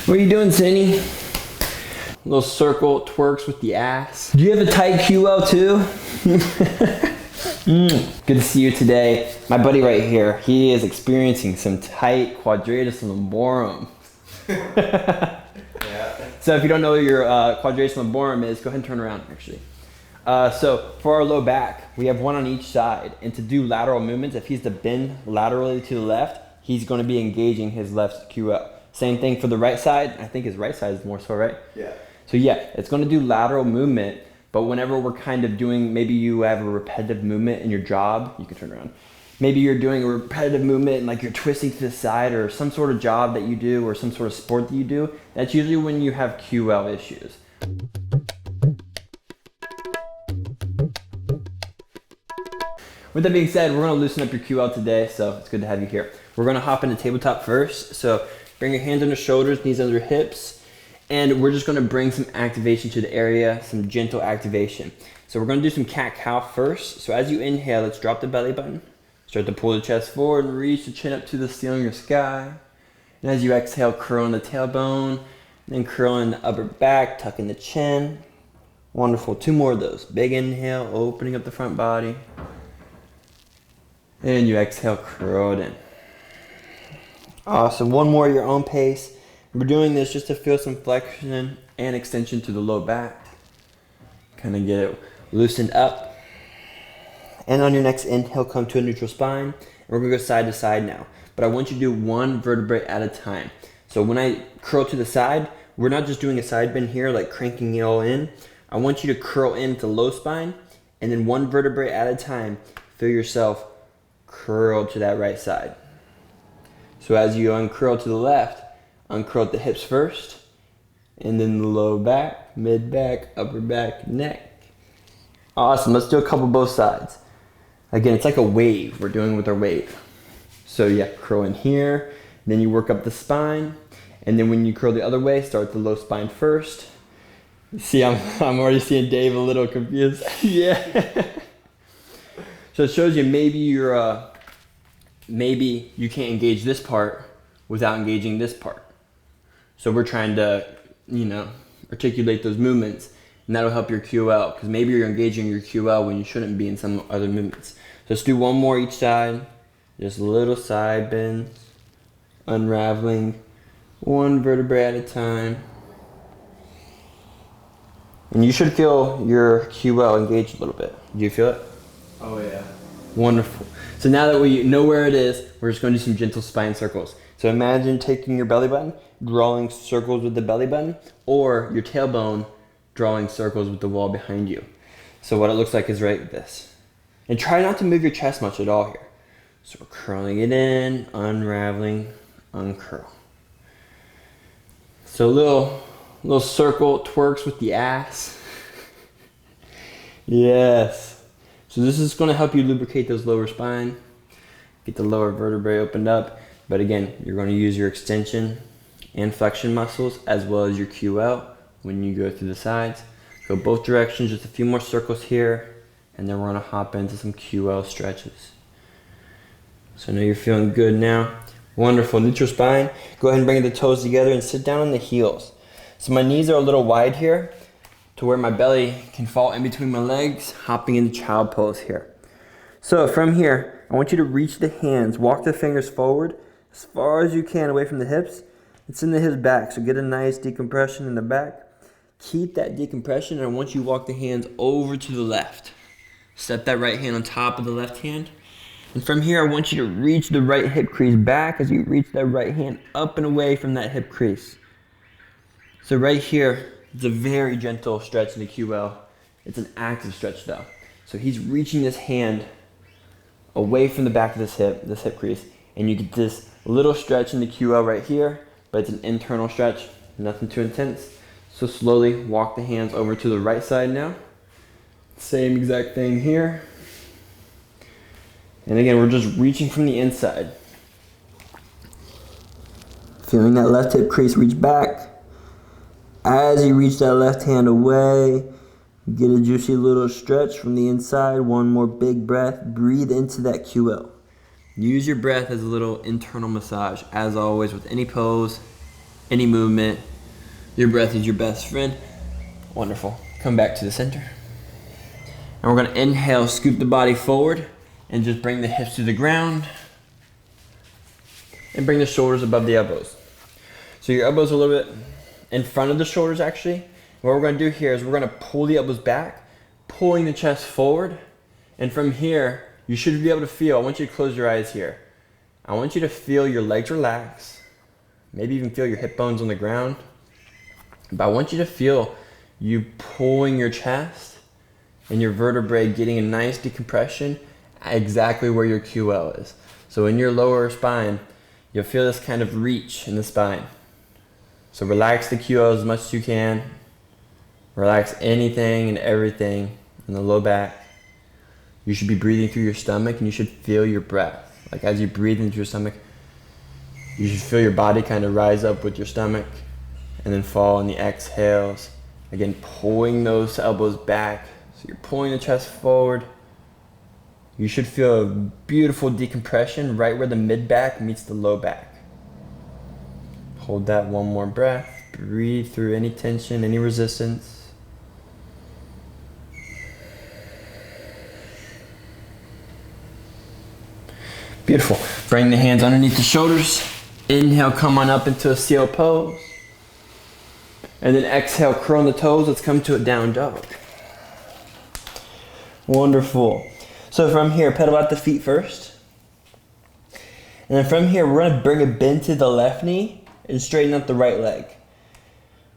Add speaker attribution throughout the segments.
Speaker 1: What are you doing, Cindy? Little circle twerks with the ass. Do you have a tight QL too? Good to see you today. My buddy right here, he is experiencing some tight Quadratus Lumborum. Yeah. So if you don't know what your Quadratus Lumborum is, go ahead and turn around actually. So for our low back, we have one on each side. And to do lateral movements, if he's to bend laterally to the left, he's going to be engaging his left QL. Same thing for the right side. I think his right side is more so, right? Yeah. So yeah, it's going to do lateral movement, but whenever we're kind of doing, maybe you have a repetitive movement in your job, you can turn around. Maybe you're doing a repetitive movement and like you're twisting to the side or some sort of job that you do or some sort of sport that you do. That's usually when you have QL issues. With that being said, we're going to loosen up your QL today, so it's good to have you here. We're going to hop into tabletop first. So bring your hands under shoulders, knees under hips. And we're just gonna bring some activation to the area, some gentle activation. So we're gonna do some cat-cow first. So as you inhale, let's drop the belly button. Start to pull the chest forward and reach the chin up to the ceiling or sky. And as you exhale, curl in the tailbone, then curl in the upper back, tuck in the chin. Wonderful, 2 more of those. Big inhale, opening up the front body. And you exhale, curl it in. Awesome, 1 more at your own pace. We're doing this just to feel some flexion and extension to the low back. Kind of get it loosened up. And on your next inhale, come to a neutral spine. And we're gonna go side to side now. But I want you to do 1 vertebrae at a time. So when I curl to the side, we're not just doing a side bend here, like cranking it all in. I want you to curl into low spine, and then 1 vertebrae at a time, feel yourself curl to that right side. So as you uncurl to the left, uncurl at the hips first, and then the low back, mid back, upper back, neck. Awesome, let's do a couple both sides. Again, it's like a wave we're doing with our wave. So yeah, curl in here, then you work up the spine, and then when you curl the other way, start the low spine first. See, I'm already seeing Dave a little confused. Yeah. So it shows you maybe maybe you can't engage this part without engaging this part. So we're trying to, articulate those movements, and that'll help your QL, because maybe you're engaging your QL when you shouldn't be in some other movements. So let's do 1 more each side, just little side bends, unraveling, 1 vertebrae at a time. And you should feel your QL engaged a little bit. Do you feel it?
Speaker 2: Oh yeah.
Speaker 1: Wonderful. So now that we know where it is, we're just going to do some gentle spine circles. So imagine taking your belly button, drawing circles with the belly button, or your tailbone drawing circles with the wall behind you. So what it looks like is right this. And try not to move your chest much at all here. So we're curling it in, unraveling, uncurl. So little circle twerks with the ass. Yes. So this is going to help you lubricate those lower spine, get the lower vertebrae opened up. But again, you're going to use your extension and flexion muscles as well as your QL when you go through the sides. Go both directions, just a few more circles here, and then we're going to hop into some QL stretches. So I know you're feeling good now. Wonderful, neutral spine. Go ahead and bring the toes together and sit down on the heels. So my knees are a little wide here to where my belly can fall in between my legs, hopping into child pose here. So from here, I want you to reach the hands, walk the fingers forward as far as you can away from the hips. It's in the hips back, so get a nice decompression in the back. Keep that decompression, and I want you to walk the hands over to the left. Set that right hand on top of the left hand. And from here, I want you to reach the right hip crease back as you reach that right hand up and away from that hip crease. So right here, it's a very gentle stretch in the QL. It's an active stretch though. So he's reaching this hand away from the back of this hip crease, and you get this little stretch in the QL right here, but it's an internal stretch, nothing too intense. So slowly walk the hands over to the right side now. Same exact thing here. And again, we're just reaching from the inside. Feeling that left hip crease reach back. As you reach that left hand away, get a juicy little stretch from the inside. 1 more big breath. Breathe into that QL. Use your breath as a little internal massage, as always with any pose. any movement. Your breath is your best friend. Wonderful. Come back to the center. And we're gonna inhale, scoop the body forward, and just bring the hips to the ground. And bring the shoulders above the elbows. So your elbows are a little bit in front of the shoulders actually. What we're gonna do here is we're gonna pull the elbows back, pulling the chest forward. And from here, you should be able to feel, I want you to close your eyes here. I want you to feel your legs relax. Maybe even feel your hip bones on the ground. But I want you to feel you pulling your chest and your vertebrae getting a nice decompression exactly where your QL is. So in your lower spine, you'll feel this kind of reach in the spine. So relax the QL as much as you can. Relax anything and everything in the low back. You should be breathing through your stomach and you should feel your breath. Like as you breathe into your stomach, you should feel your body kind of rise up with your stomach and then fall on the exhales. Again, pulling those elbows back. So you're pulling the chest forward. You should feel a beautiful decompression right where the mid back meets the low back. Hold that one more breath. Breathe through any tension, any resistance. Beautiful. Bring the hands underneath the shoulders. Inhale, come on up into a seal pose. And then exhale, curl the toes. Let's come to a down dog. Wonderful. So from here, pedal out the feet first. And then from here, we're gonna bring a bend to the left knee and straighten up the right leg.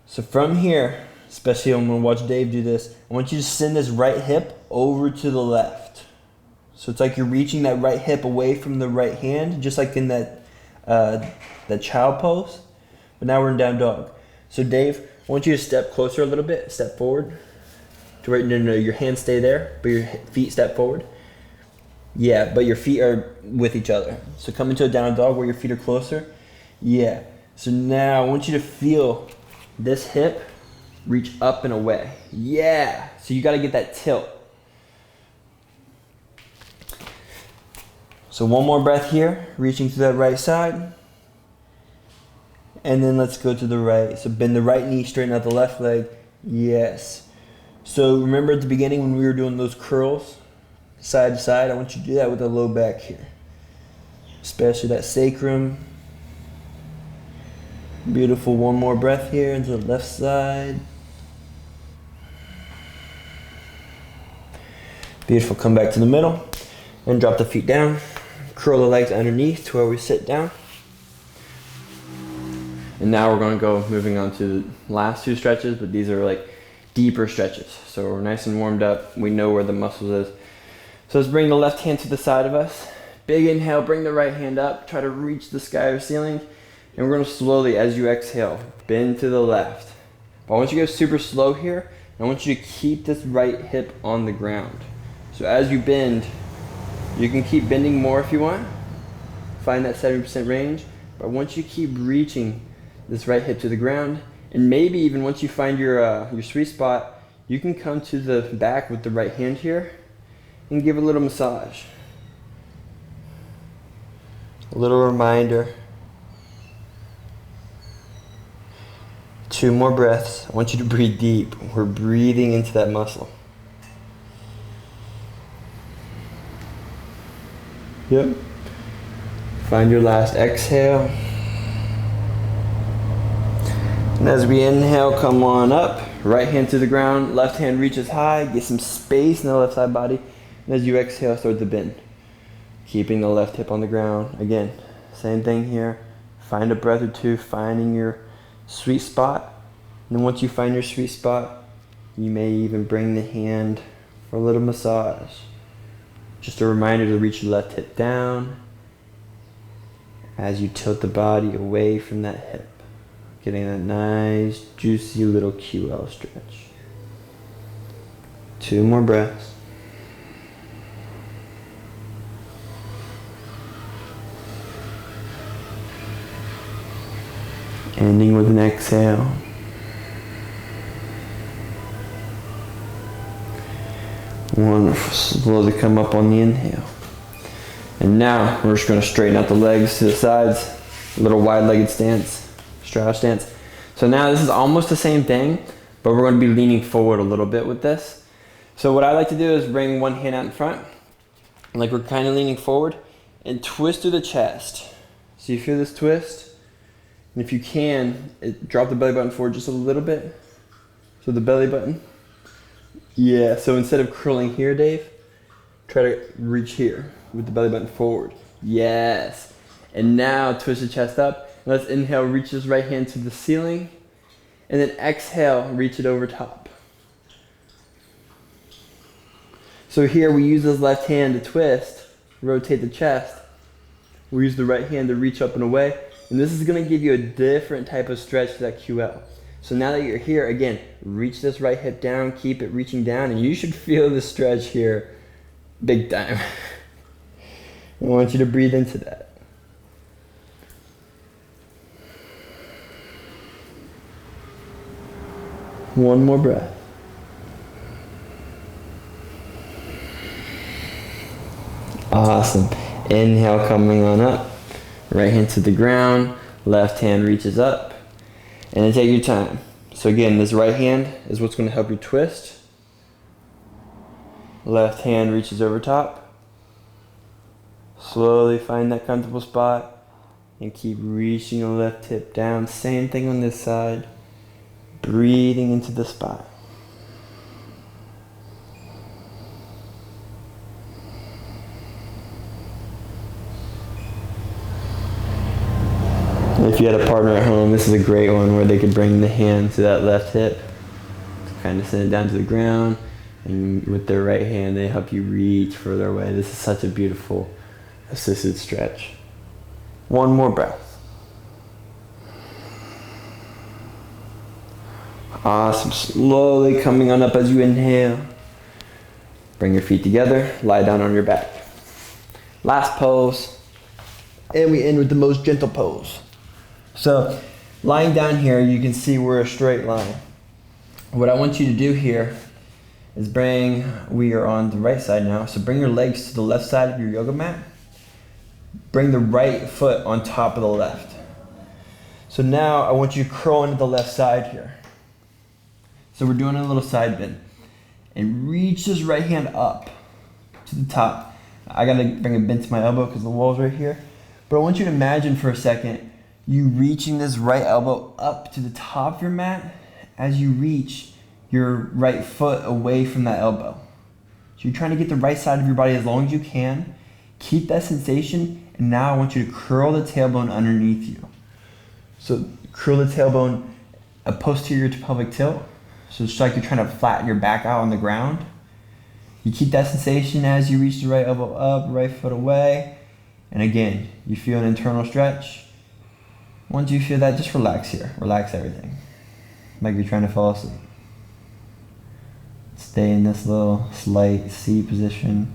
Speaker 1: So from here, especially I'm gonna watch Dave do this, I want you to send this right hip over to the left. So it's like you're reaching that right hip away from the right hand, just like in that child pose. But now we're in down dog. So Dave, I want you to step closer a little bit, step forward. To where no, your hands stay there, but your feet step forward. Yeah, but your feet are with each other. So come into a down dog where your feet are closer. Yeah. So now I want you to feel this hip reach up and away. Yeah. So you got to get that tilt. So one more breath here, reaching to that right side. And then let's go to the right. So bend the right knee, straighten out the left leg. Yes. So remember at the beginning when we were doing those curls, side to side, I want you to do that with the low back here. Especially that sacrum. Beautiful, one more breath here into the left side. Beautiful, come back to the middle and drop the feet down. Curl the legs underneath to where we sit down. And now we're going to go moving on to the last two stretches, but these are like deeper stretches. So we're nice and warmed up. We know where the muscles is. So let's bring the left hand to the side of us. Big inhale, bring the right hand up. Try to reach the sky or ceiling. And we're going to slowly, as you exhale, bend to the left. But I want you to go super slow here. I want you to keep this right hip on the ground. So as you bend, you can keep bending more if you want. Find that 70% range. But I want you to keep reaching this right hip to the ground. And maybe even once you find your sweet spot, you can come to the back with the right hand here and give a little massage. A little reminder. 2 more breaths. I want you to breathe deep. We're breathing into that muscle. Yep. Find your last exhale. And as we inhale, come on up. Right hand to the ground, left hand reaches high. Get some space in the left side body. And as you exhale, start to bend. Keeping the left hip on the ground. Again, same thing here. Find a breath or two, finding your sweet spot. And then once you find your sweet spot, you may even bring the hand for a little massage. Just a reminder to reach your left hip down as you tilt the body away from that hip. Getting that nice, juicy little QL stretch. 2 more breaths. Ending with an exhale. Wonderful. Slowly come up on the inhale. And now we're just going to straighten out the legs to the sides. A little wide-legged stance. straddle stance. So now this is almost the same thing, but we're going to be leaning forward a little bit with this. So what I like to do is bring one hand out in front, like we're kind of leaning forward, and twist through the chest. So you feel this twist, and if you can, drop the belly button forward just a little bit. So the belly button. Yeah, so instead of curling here, Dave, try to reach here with the belly button forward. Yes. And now twist the chest up. Let's inhale, reach this right hand to the ceiling. And then exhale, reach it over top. So here we use this left hand to twist, rotate the chest. We use the right hand to reach up and away. And this is going to give you a different type of stretch to that QL. So now that you're here, again, reach this right hip down, keep it reaching down, and you should feel the stretch here big time. I want you to breathe into that. One more breath. Awesome. Inhale, coming on up. Right hand to the ground, left hand reaches up, and then take your time. So again, this right hand is what's going to help you twist. Left hand reaches over top. Slowly find that comfortable spot and keep reaching the left hip down. Same thing on this side. Breathing into the spot. If you had a partner at home, this is a great one where they could bring the hand to that left hip, kind of send it down to the ground, and with their right hand they help you reach further away. This is such a beautiful assisted stretch. One more breath. Awesome. Slowly coming on up as you inhale. Bring your feet together, lie down on your back. Last pose, and we end with the most gentle pose. So lying down here, you can see we're a straight line. What I want you to do here is we are on the right side now, so bring your legs to the left side of your yoga mat. Bring the right foot on top of the left. So now I want you to curl into the left side here. So we're doing a little side bend. And reach this right hand up to the top. I gotta bring a bend to my elbow because the wall's right here. But I want you to imagine for a second you reaching this right elbow up to the top of your mat as you reach your right foot away from that elbow. So you're trying to get the right side of your body as long as you can. Keep that sensation, and now I want you to curl the tailbone underneath you. So curl the tailbone a posterior to pelvic tilt. So it's like you're trying to flatten your back out on the ground. You keep that sensation as you reach the right elbow up, right foot away. And again, you feel an internal stretch. Once you feel that, just relax here. Relax everything. Like you're trying to fall asleep. Stay in this little slight C position.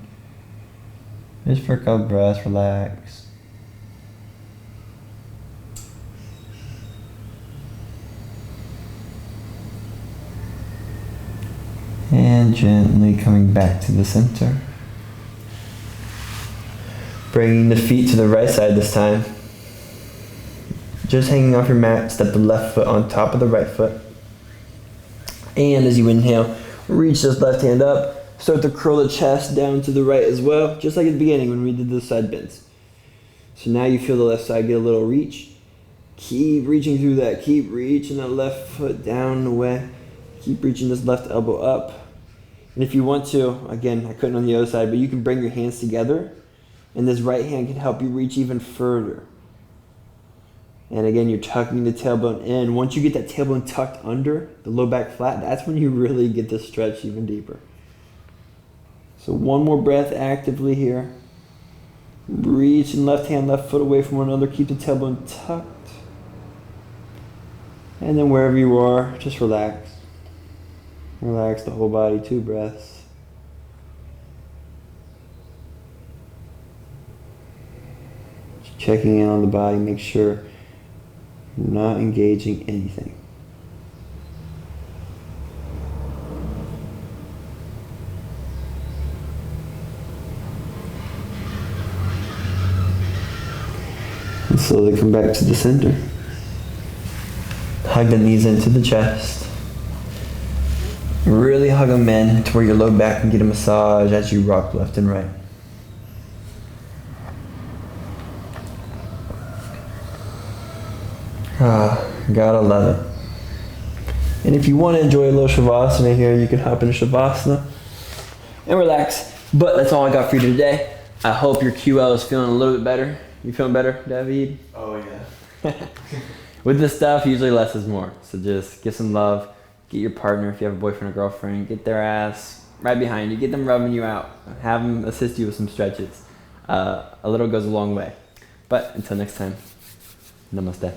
Speaker 1: Just for a couple breaths, relax. And gently coming back to the center. Bringing the feet to the right side this time. Just hanging off your mat, step the left foot on top of the right foot. And as you inhale, reach this left hand up. Start to curl the chest down to the right as well, just like at the beginning when we did the side bends. So now you feel the left side get a little reach. Keep reaching through that. Keep reaching that left foot down and away. Keep reaching this left elbow up. And if you want to, again, I couldn't on the other side, but you can bring your hands together, and this right hand can help you reach even further. And again, you're tucking the tailbone in. Once you get that tailbone tucked under the low back flat, that's when you really get the stretch even deeper. So one more breath actively here. Reaching left hand, left foot away from one another. Keep the tailbone tucked. And then wherever you are, just relax. Relax the whole body, 2 breaths. Just checking in on the body, make sure you're not engaging anything. And slowly come back to the center. Hug the knees into the chest. Really hug them in to where your low back can get a massage as you rock left and right. Gotta love it. And if you want to enjoy a little Shavasana here, you can hop into Shavasana and relax. But that's all I got for you today. I hope your QL is feeling a little bit better. You feeling better, David?
Speaker 2: Oh yeah.
Speaker 1: With this stuff, usually less is more. So just get some love. Get your partner, if you have a boyfriend or girlfriend, get their ass right behind you. Get them rubbing you out. Have them assist you with some stretches. A little goes a long way. But until next time, namaste.